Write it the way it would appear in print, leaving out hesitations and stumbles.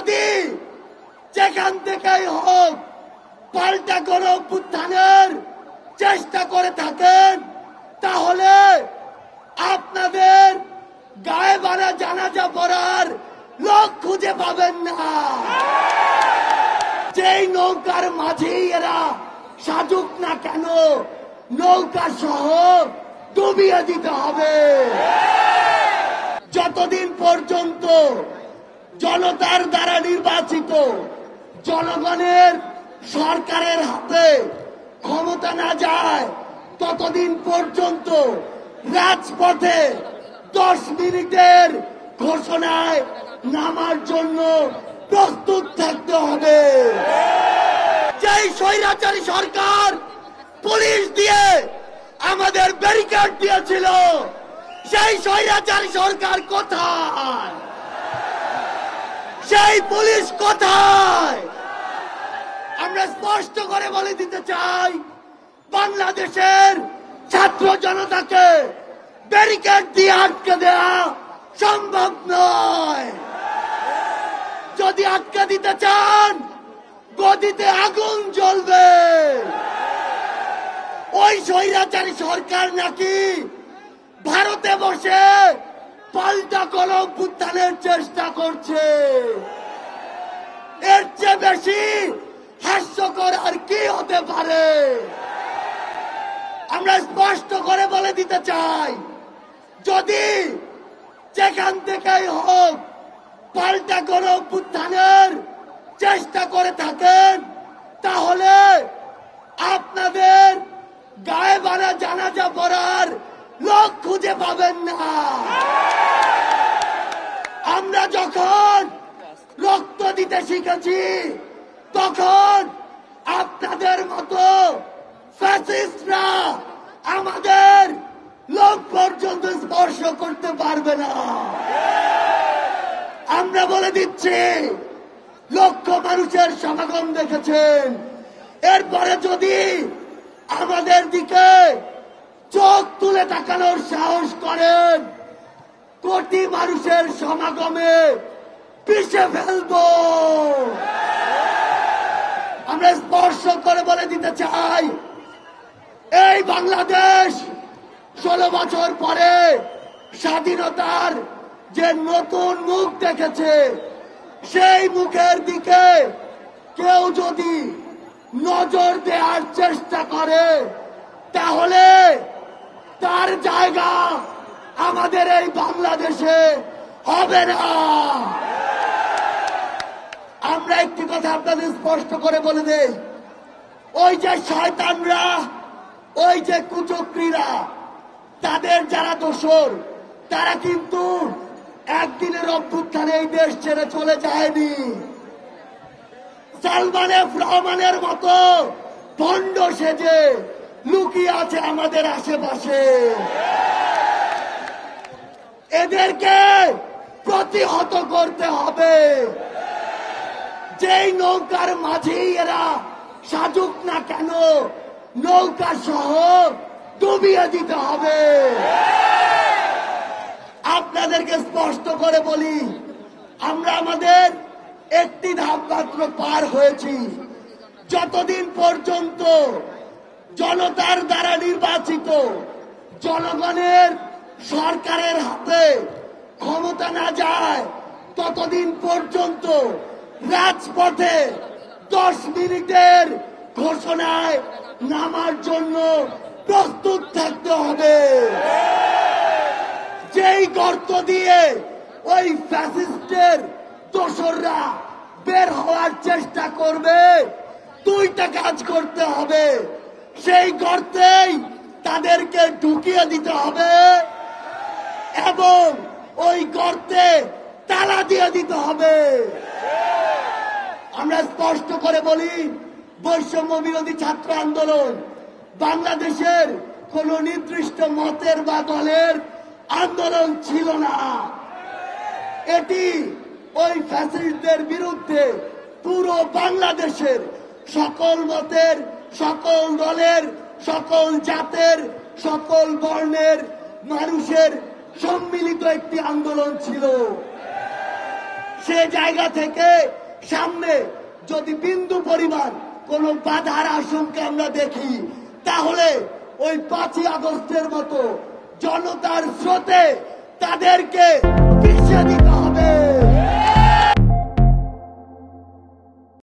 যদি যেখান থেকেই হোক পাল্টা গণ অভ্যুত্থানের চেষ্টা করে থাকেন, তাহলে আপনাদের গায়ে বাড়া জানাজা পড়ার লোক খুঁজে পাবেন না। যেই নৌকার মাঝেই এরা সাজুক না কেন, নৌকা সহ ডুবিয়ে দিতে হবে। যতদিন পর্যন্ত জনতার দ্বারা নির্বাচিত জনগণের সরকারের হাতে ক্ষমতা না যায়, ততদিন পর্যন্ত রাজপথে 10 মিনিটের ঘোষণায় নামার জন্য প্রস্তুত থাকতে হবে। যেই স্বৈরাচারী সরকার পুলিশ দিয়ে আমাদের ব্যারিকেড দিয়েছিল, সেই স্বৈরাচারী সরকার কোথায়? সেই পুলিশ কোথায়? আমরা স্পষ্ট করে বলে দিতে চাই, বাংলাদেশের ছাত্র জনতাকে ব্যারিকেড দিয়ে আটকে দেওয়া সম্ভব নয়। যদি আটকে দিতে চান, গদিতে আগুন জ্বলবে। ওই স্বৈরাচারী সরকার নাকি ভারতে বসে পাল্টা গণ অভ্যুত্থানের চেষ্টা করছে। এর চেয়ে বেশি হাস্যকর আর কি হতে পারে? আমরা স্পষ্ট করে বলে দিতে চাই, যদি যেখান থেকেই হোক পাল্টা গণ অভ্যুত্থানের চেষ্টা করে থাকেন, তাহলে আপনাদের গায়ে বাড়া জানাজা পড়ার লোক খুঁজে পাবেন না। আমরা যখন রক্ত দিতে শিখেছি, তখন আপনাদের মতো ফ্যাসিস্টরা আমাদের লোক পর্যন্ত স্পর্শ করতে পারবে না। আমরা বলে দিচ্ছি, লক্ষ মানুষের সমাগম দেখেছেন, এরপরে যদি আমাদের দিকে চোখ তুলে তাকানোর সাহস করেন, কোটি মানুষের সমাগমে পিষে ফেলব। আমরা স্পর্শ করে বলে দিতে চাই, এই বাংলাদেশ 16 বছর পরে স্বাধীনতার যে নতুন মুখ দেখেছে, সেই মুখের দিকে কেউ যদি নজর দেওয়ার চেষ্টা করে, তাহলে তার জায়গা আমাদের এই বাংলাদেশে হবে না। আমরা একটি কথা আপনাদের স্পষ্ট করে বলে দেই, ওই যে শয়তানরা, ওই যে কুচক্রীরা, তাদের যারা দোসর, তারা কিন্তু একদিনের অভ্যুত্থানে এই দেশ ছেড়ে চলে যায়নি। সালমান এফ রহমানের মতো ভণ্ড সেজে লুকিয়ে আছে আমাদের আশেপাশে। এদেরকে প্রতিহত করতে হবে। যেই নৌকার মাঝেই এরা সাজুক না কেন, নৌকা সহ ডুবিয়ে দিতে হবে। আপনাদেরকে স্পষ্ট করে বলি, আমরা আমাদের একটি ধাপ মাত্র পার হয়েছি। যতদিন পর্যন্ত জনতার দ্বারা নির্বাচিত জনগণের সরকারের হাতে ক্ষমতা না যায়, ততদিন পর্যন্ত রাজপথে 10 মিনিটের ঘোষণায় নামার জন্য প্রস্তুত থাকতে হবে। যেই গর্ত দিয়ে ওই ফ্যাসিস্টের দোসররা বের হওয়ার চেষ্টা করবে, 2টা কাজ করতে হবে। সেই গর্তেই তাদেরকে ঢুকিয়ে দিতে হবে এবং ওই গর্তে তালা দিয়ে দিতে হবে। আমরা স্পষ্ট করে বলি, বৈষম্য বিরোধী ছাত্র আন্দোলন বাংলাদেশের কোন নির্দিষ্ট মতের বা দলের আন্দোলন ছিল না। এটি ওই ফ্যাসিস্টদের বিরুদ্ধে পুরো বাংলাদেশের সকল মতের, সকল দলের, সকল জাতের, সকল বর্ণের মানুষের সম্মিলিত একটি আন্দোলন ছিল। সে জায়গা থেকে সামনে যদি বিন্দু পরিমাণ কোন বাধার আশঙ্কা আমরা দেখি, তাহলে ওই 5ই আগস্টের মতো জনতার স্রোতে তাদেরকে পিছিয়ে দিতে